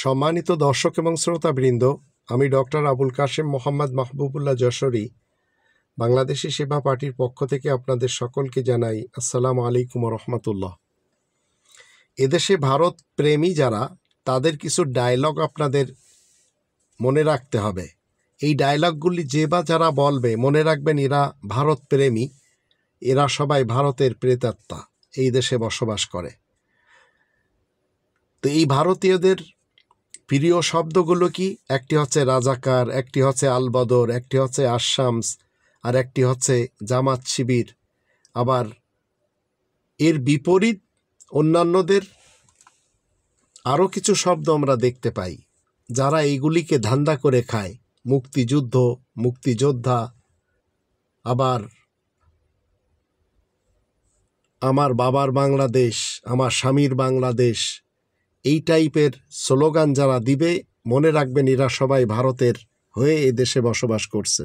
সম্মানিত দর্শক এবং শ্রোতাবৃন্দ, আমি ডক্টর আবুল কাশেম মোহাম্মদ মাহবুবুল্লাহ যশোরী বাংলাদেশি সেবা পার্টির পক্ষ থেকে আপনাদের সকলকে জানাই আসসালামু আলাইকুম রহমতুল্লাহ। এদেশে ভারত প্রেমী যারা, তাদের কিছু ডায়লগ আপনাদের মনে রাখতে হবে। এই ডায়লগগুলি যে বা যারা বলবে, মনে রাখবেন এরা ভারত প্রেমী, এরা সবাই ভারতের প্রেতাত্মা, এই দেশে বসবাস করে। তো এই ভারতীয়দের প্রিয় শব্দগুলো কি? একটি হচ্ছে রাজাকার, একটি হচ্ছে আলবদর, একটি হচ্ছে আশামস, আর একটি হচ্ছে জামাত শিবির। আবার এর বিপরীত অন্যান্যদের আরও কিছু শব্দ আমরা দেখতে পাই, যারা এইগুলিকে ধান্দা করে খায়। মুক্তিযুদ্ধ, মুক্তিযোদ্ধা, আবার আমার বাবার বাংলাদেশ, আমার স্বামীর বাংলাদেশ, এই টাইপের স্লোগান যারা দিবে, মনে রাখবেন এরা সবাই ভারতের হয়ে এ দেশে বসবাস করছে।